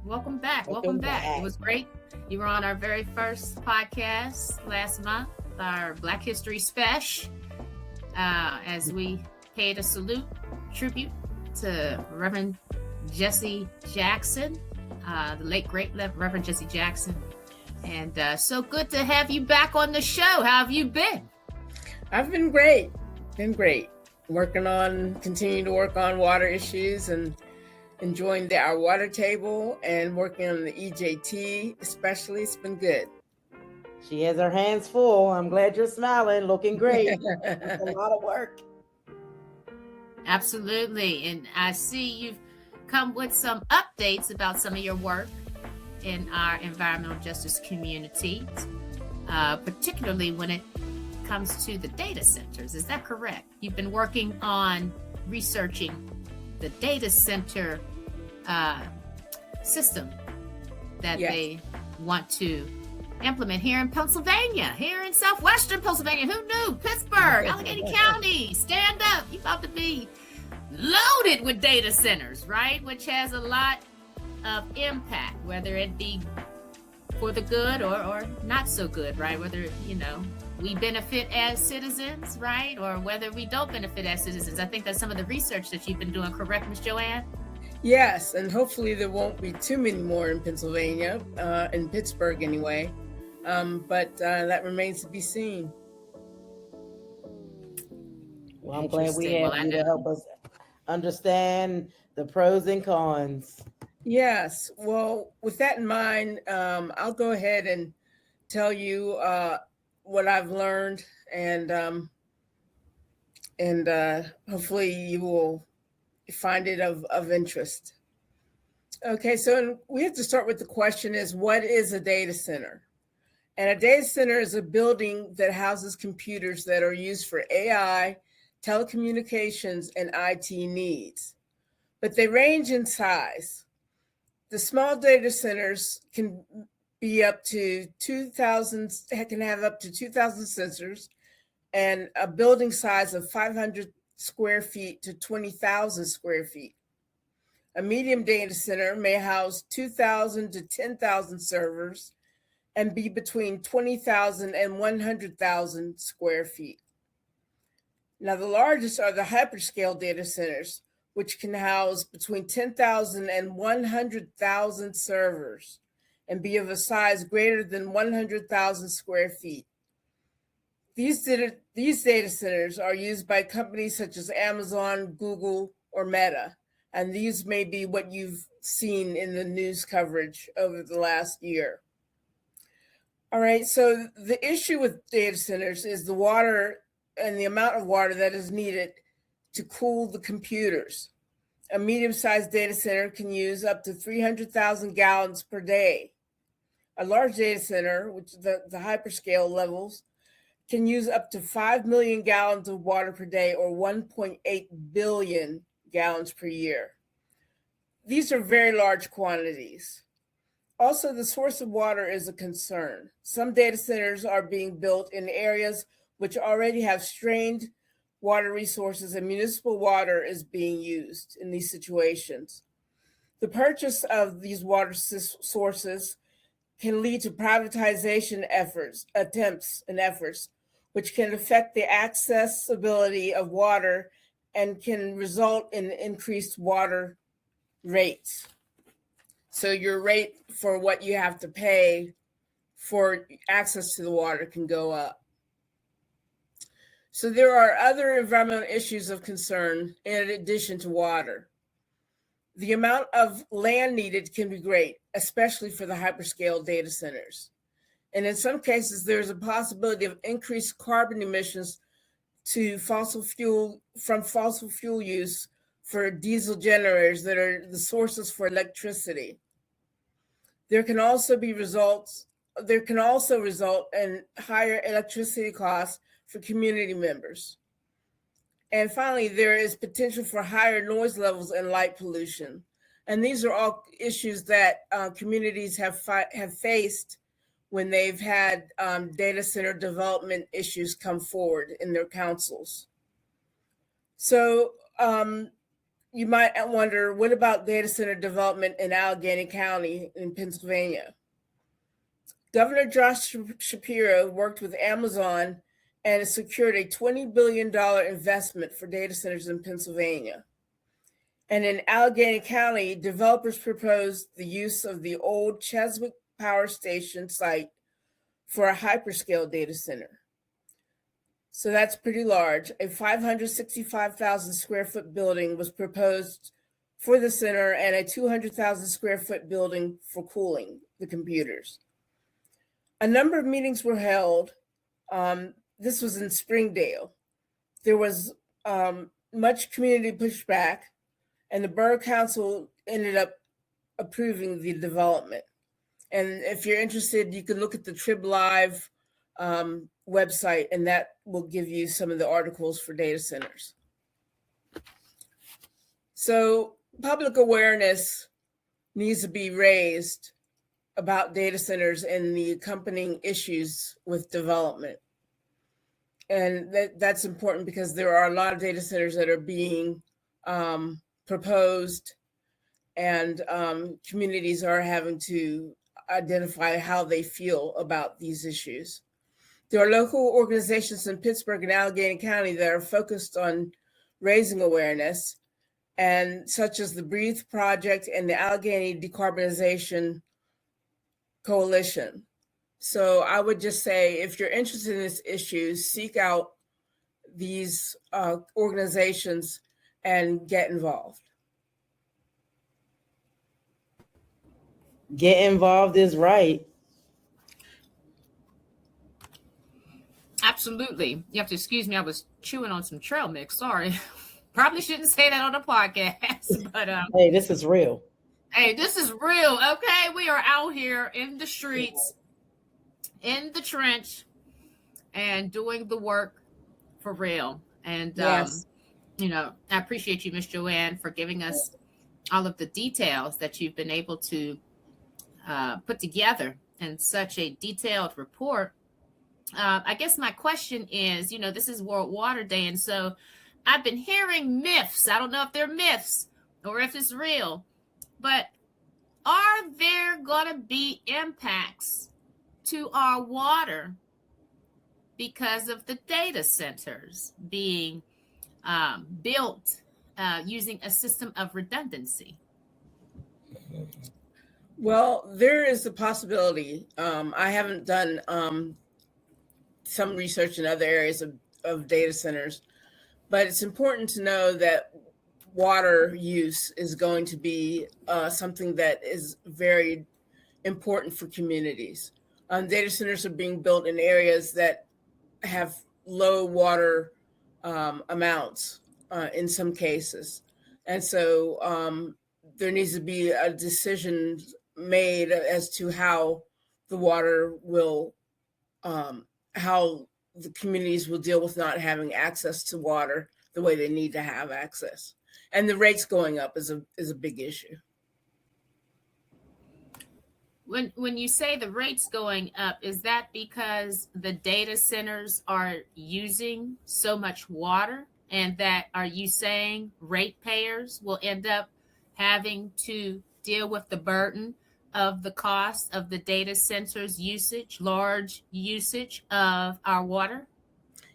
Speaker 2: Welcome back. Welcome back. It was great. You were on our very first podcast last month, our Black History Special, as we paid a tribute to Reverend Jesse Jackson, the late great Reverend Jesse Jackson. And so good to have you back on the show. How have you been?
Speaker 4: I've been great. Continuing to work on water issues and enjoying our water table and working on the EJT, especially. It's been good.
Speaker 1: She has her hands full. I'm glad you're smiling, looking great. It's a lot of work.
Speaker 2: Absolutely. And I see you've come with some updates about some of your work in our environmental justice community, particularly when it comes to the data centers. Is that correct? You've been working on researching the data center system that they want to implement here in Pennsylvania, here in southwestern Pennsylvania. Who knew? Pittsburgh, Allegheny County, stand up. You're about to be loaded with data centers, right? Which has a lot of impact, whether it be for the good or not so good, right? Whether, we benefit as citizens, right? Or whether we don't benefit as citizens. I think that's some of the research that you've been doing, correct, Ms. Joanne?
Speaker 4: Yes, and hopefully there won't be too many more in Pennsylvania, in Pittsburgh anyway. But that remains to be seen.
Speaker 1: Well, I'm glad we have you to help us understand the pros and cons.
Speaker 4: Yes. Well, with that in mind, I'll go ahead and tell you what I've learned, and hopefully you will find it of interest. Okay, so we have to start with the question is, what is a data center? And a data center is a building that houses computers that are used for AI, telecommunications, and IT needs. But they range in size. The small data centers can be up to 2,000, can have up to 2,000 sensors and a building size of 500 square feet to 20,000 square feet. A medium data center may house 2,000 to 10,000 servers and be between 20,000 and 100,000 square feet. Now, the largest are the hyperscale data centers, which can house between 10,000 and 100,000 servers and be of a size greater than 100,000 square feet. These data centers are used by companies such as Amazon, Google, or Meta, and these may be what you've seen in the news coverage over the last year. All right, so the issue with data centers is the water and the amount of water that is needed to cool the computers. A medium-sized data center can use up to 300,000 gallons per day. A large data center, which the hyperscale levels, can use up to 5 million gallons of water per day, or 1.8 billion gallons per year. These are very large quantities. Also, the source of water is a concern. Some data centers are being built in areas which already have strained water resources, and municipal water is being used in these situations. The purchase of these water sources can lead to privatization attempts, which can affect the accessibility of water and can result in increased water rates. So your rate for what you have to pay for access to the water can go up. So there are other environmental issues of concern in addition to water. The amount of land needed can be great, especially for the hyperscale data centers. And in some cases, there's a possibility of increased carbon emissions from fossil fuel use for diesel generators that are the sources for electricity. There can also result in higher electricity costs for community members. And finally, there is potential for higher noise levels and light pollution. And these are all issues that communities have faced when they've had data center development issues come forward in their councils. So you might wonder, what about data center development in Allegheny County in Pennsylvania? Governor Josh Shapiro worked with Amazon and secured a $20 billion investment for data centers in Pennsylvania. And in Allegheny County, developers proposed the use of the old Cheswick Power Station site for a hyperscale data center. So that's pretty large. A 565,000 square foot building was proposed for the center, and a 200,000 square foot building for cooling the computers. A number of meetings were held. This was in Springdale. There was much community pushback, and the Borough Council ended up approving the development. And if you're interested, you can look at the Trib Live website, and that will give you some of the articles for data centers. So public awareness needs to be raised about data centers and the accompanying issues with development. And that's important because there are a lot of data centers that are being proposed, and communities are having to identify how they feel about these issues. There are local organizations in Pittsburgh and Allegheny County that are focused on raising awareness, and such as the Breathe Project and the Allegheny Decarbonization Coalition. So I would just say, if you're interested in this issue, seek out these organizations and get involved.
Speaker 1: Get involved is right.
Speaker 2: Absolutely. You have to excuse me. I was chewing on some trail mix. Sorry. Probably shouldn't say that on the podcast, but
Speaker 1: Hey, this is real.
Speaker 2: Hey, this is real, okay? We are out here in the streets, in the trench, and doing the work for real. And
Speaker 4: Yes.
Speaker 2: I appreciate you, Miss Joanne, for giving us all of the details that you've been able to put together in such a detailed report. I guess my question is, this is World Water Day, and so I've been hearing myths. I don't know if they're myths or if it's real, but are there going to be impacts to our water because of the data centers being built using a system of redundancy?
Speaker 4: Well, there is a possibility. I haven't done some research in other areas of data centers, but it's important to know that water use is going to be something that is very important for communities. Data centers are being built in areas that have low water amounts in some cases. And so there needs to be a decision made as to how the water will, how the communities will deal with not having access to water the way they need to have access. And the rates going up is a big issue.
Speaker 2: When you say the rates going up, is that because the data centers are using so much water, and that, are you saying ratepayers will end up having to deal with the burden of the cost of the data centers usage, large usage of our water?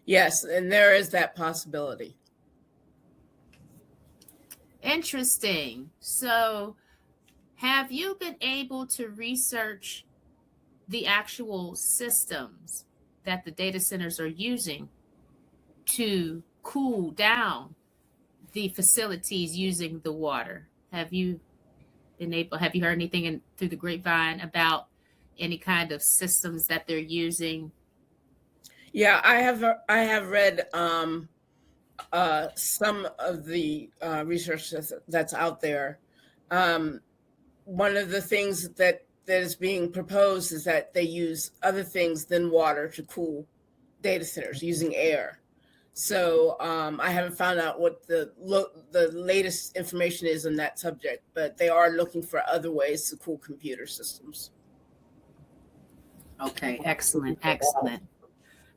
Speaker 4: Yes, and there is that possibility.
Speaker 2: Interesting. So have you been able to research the actual systems that the data centers are using to cool down the facilities using the water? Have you heard anything through the grapevine about any kind of systems that they're using?
Speaker 4: Yeah, I have read some of the research that's out there. One of the things that is being proposed is that they use other things than water to cool data centers using air. So I haven't found out what the latest information is on that subject, but they are looking for other ways to cool computer systems.
Speaker 2: Okay, excellent.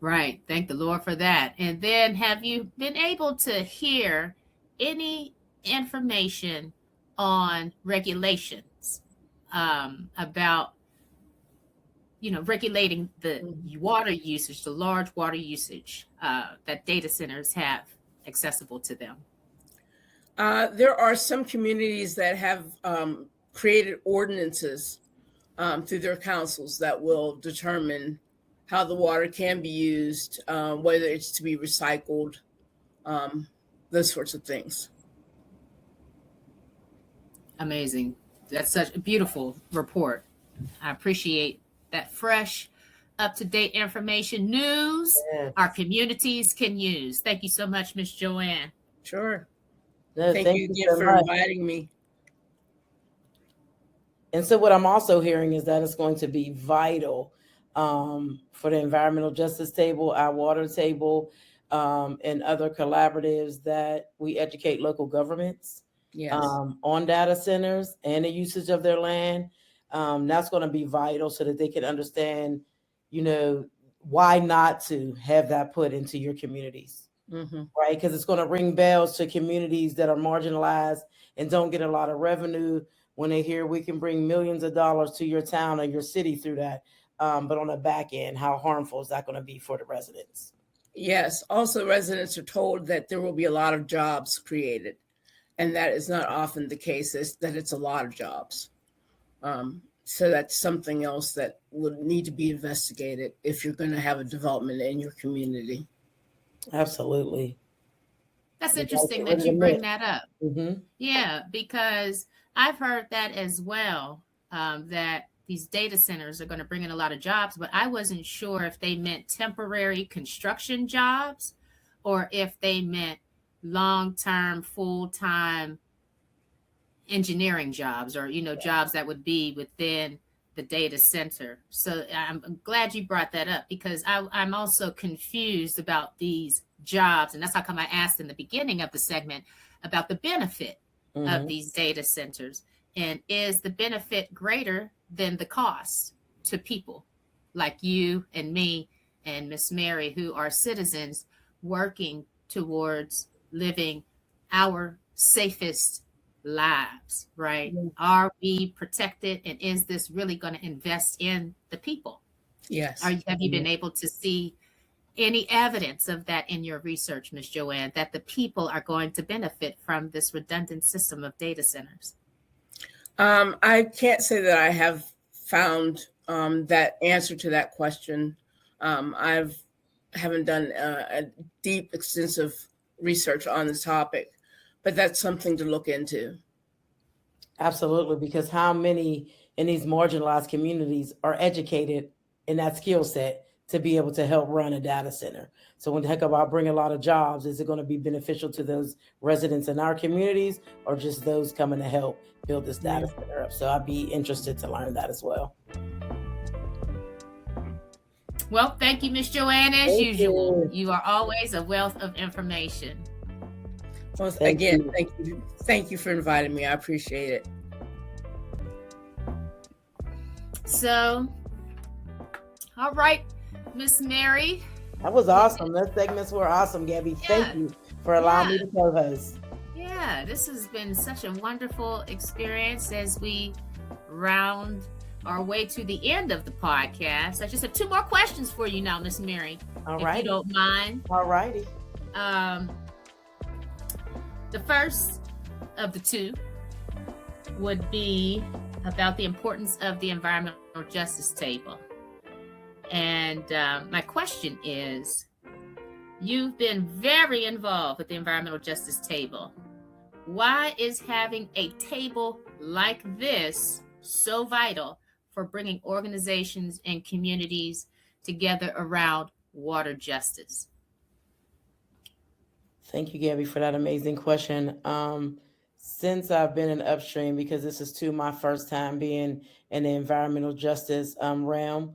Speaker 2: Right. Thank the Lord for that. And then, have you been able to hear any information on regulations about, regulating the water usage, the large water usage that data centers have accessible to them?
Speaker 4: There are some communities that have created ordinances through their councils that will determine how the water can be used, whether it's to be recycled, those sorts of things.
Speaker 2: Amazing. That's such a beautiful report. I appreciate that fresh, up-to-date information, news our communities can use. Thank you so much, Miss Joanne.
Speaker 4: Sure.
Speaker 1: No,
Speaker 4: Thank you again for inviting me.
Speaker 1: And so what I'm also hearing is that it's going to be vital for the environmental justice table, our water table, and other collaboratives that we educate local governments on data centers and the usage of their land. That's going to be vital so that they can understand, why not to have that put into your communities, right? Because it's going to ring bells to communities that are marginalized and don't get a lot of revenue when they hear we can bring millions of dollars to your town or your city through that. But on the back end, how harmful is that going to be for the residents?
Speaker 4: Yes. Also, residents are told that there will be a lot of jobs created, and that is not often the case, that it's a lot of jobs. So that's something else that would need to be investigated if you're going to have a development in your community.
Speaker 1: Absolutely.
Speaker 2: That's interesting that you bring that up. Yeah, because I've heard that as well, that these data centers are going to bring in a lot of jobs, but I wasn't sure if they meant temporary construction jobs or if they meant long-term, full-time engineering jobs or, jobs that would be within the data center. So I'm glad you brought that up because I'm also confused about these jobs. And that's how come I asked in the beginning of the segment about the benefit of these data centers. And is the benefit greater than the cost to people like you and me and Miss Mary, who are citizens working towards living our safest lives, right? Are we protected? And is this really going to invest in the people?
Speaker 4: Yes.
Speaker 2: Have you been able to see any evidence of that in your research, Ms. Joanne, that the people are going to benefit from this redundant system of data centers?
Speaker 4: I can't say that I have found that answer to that question. I haven't done a deep, extensive research on this topic, but that's something to look into.
Speaker 1: Absolutely, because how many in these marginalized communities are educated in that skill set to be able to help run a data center? So when the heck about bringing a lot of jobs, is it going to be beneficial to those residents in our communities or just those coming to help build this data center up? So I'd be interested to learn that as well.
Speaker 2: Well, thank you, Ms. Joanne, as usual. You are always a wealth of information.
Speaker 4: Well, thank you. Thank you for inviting me. I appreciate it.
Speaker 2: So, all right, Miss Mary.
Speaker 1: That was awesome. Those segments were awesome, Gabby. Thank you for allowing me to co-host.
Speaker 2: Yeah, this has been such a wonderful experience as we round our way to the end of the podcast. I just have 2 more questions for you now, Miss Mary.
Speaker 1: All right.
Speaker 2: If you don't mind.
Speaker 1: All righty.
Speaker 2: The first of the 2 would be about the importance of the environmental justice table. And my question is, you've been very involved with the environmental justice table. Why is having a table like this so vital for bringing organizations and communities together around water justice?
Speaker 1: Thank you, Gabby, for that amazing question. Since I've been in upstream, because this is my first time being in the environmental justice realm,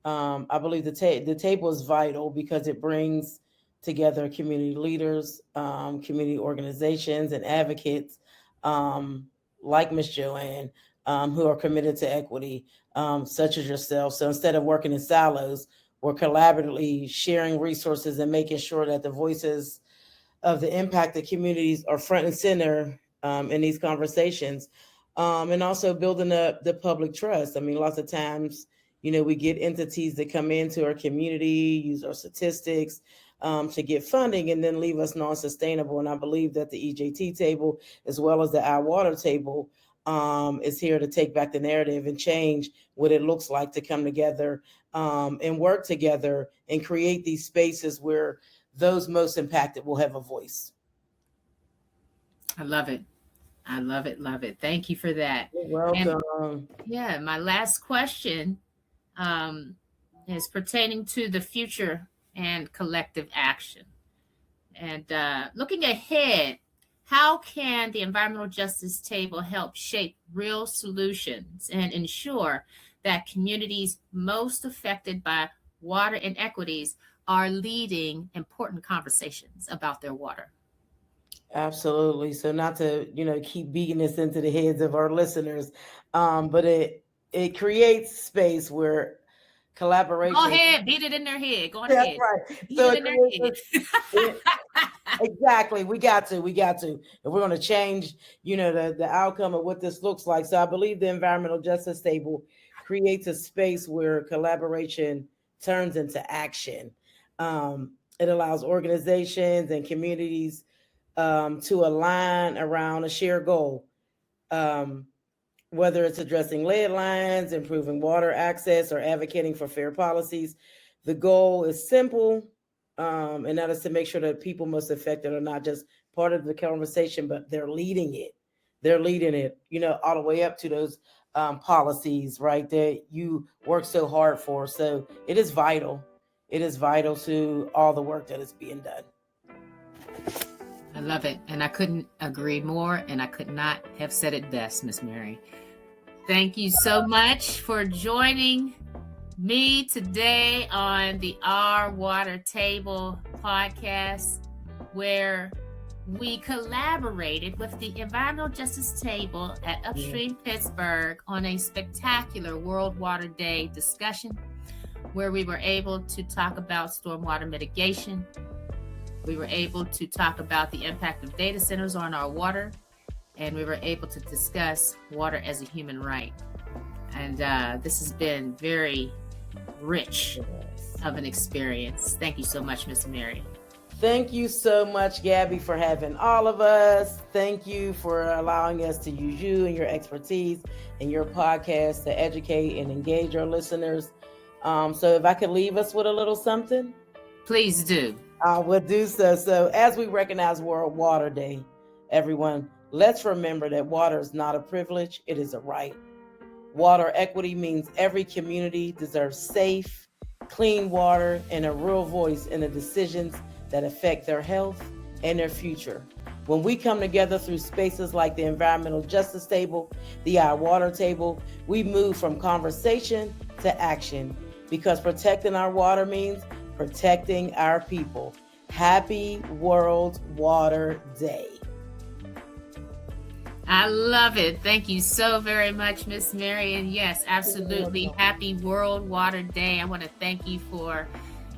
Speaker 1: I believe the table is vital because it brings together community leaders, community organizations, and advocates like Ms. Joanne, who are committed to equity, such as yourself. So instead of working in silos, we're collaboratively sharing resources and making sure that the voices of the impacted communities are front and center in these conversations, and also building up the public trust. I mean, lots of times, we get entities that come into our community, use our statistics to get funding, and then leave us non-sustainable. And I believe that the EJT table, as well as the Our Water table, is here to take back the narrative and change what it looks like to come together and work together and create these spaces where those most impacted will have a voice.
Speaker 2: I love it. I love it. Love it. Thank you for that.
Speaker 1: You're welcome.
Speaker 2: And, my last question is pertaining to the future and collective action. And looking ahead, how can the environmental justice table help shape real solutions and ensure that communities most affected by water inequities are leading important conversations about their water?
Speaker 1: Absolutely. So not to, keep beating this into the heads of our listeners, but it creates space where collaboration.
Speaker 2: Go ahead, beat it in their head. Go ahead.
Speaker 1: That's right.
Speaker 2: Beat
Speaker 1: So
Speaker 2: it in their head.
Speaker 1: Exactly. We got to. If we're going to change, the outcome of what this looks like. So I believe the environmental justice table creates a space where collaboration turns into action. It allows organizations and communities to align around a shared goal, whether it's addressing lead lines, improving water access, or advocating for fair policies. The goal is simple, and that is to make sure that people most affected are not just part of the conversation, but they're leading it. All the way up to those policies, right, that you work so hard for. So it is vital. It is vital to all the work that is being done.
Speaker 2: I I love it. And I couldn't agree more, and I could not have said it best, Miss Mary. Thank you so much for joining me today on the Our Water Table podcast, where we collaborated with the Environmental Justice Table at Upstream Pittsburgh on a spectacular World Water Day discussion, where we were able to talk about stormwater mitigation. We were able to talk about the impact of data centers on our water, and we were able to discuss water as a human right. And this has been very rich of an experience. Thank you so much, Miss Mary.
Speaker 1: Thank you so much, Gabby, for having all of us. Thank you for allowing us to use you and your expertise and your podcast to educate and engage our listeners. So if I could leave us with a little something.
Speaker 2: Please do.
Speaker 1: I would do so. So as we recognize World Water Day, everyone, let's remember that water is not a privilege, it is a right. Water equity means every community deserves safe, clean water and a real voice in the decisions that affect their health and their future. When we come together through spaces like the Environmental Justice Table, the Our Water Table, we move from conversation to action, because protecting our water means protecting our people. Happy World Water Day.
Speaker 2: I love it. Thank you so very much, Miss Mary. And yes, absolutely. Happy World Water Day. I want to thank you for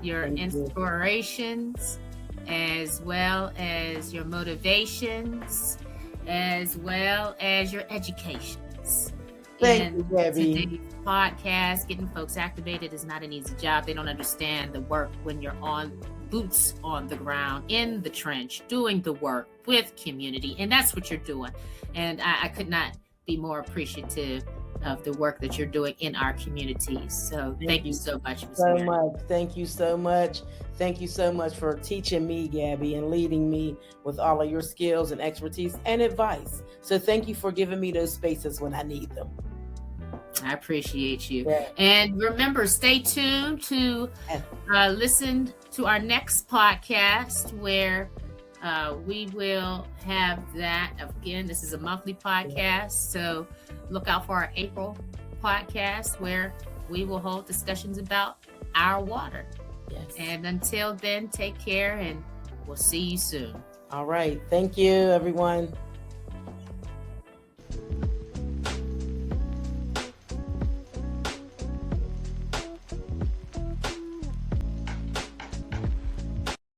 Speaker 2: your inspirations, as well as your motivations, as well as your educations.
Speaker 1: Thank you, Gabby.
Speaker 2: Today's podcast, getting folks activated is not an easy job. They don't understand the work when you're on boots on the ground, in the trench, doing the work with community. And that's what you're doing. And I could not be more appreciative of the work that you're doing in our communities. So thank you so much, Ms. Mary.
Speaker 1: Thank you so much. Thank you so much for teaching me, Gabby, and leading me with all of your skills and expertise and advice. So thank you for giving me those spaces when I need them.
Speaker 2: I appreciate you.
Speaker 1: Yeah.
Speaker 2: And remember, stay tuned to listen to our next podcast, where we will have that. Again, this is a monthly podcast, so look out for our April podcast, where we will hold discussions about our water.
Speaker 1: Yes.
Speaker 2: And until then, take care, and we'll see you soon.
Speaker 1: All right. Thank you, everyone.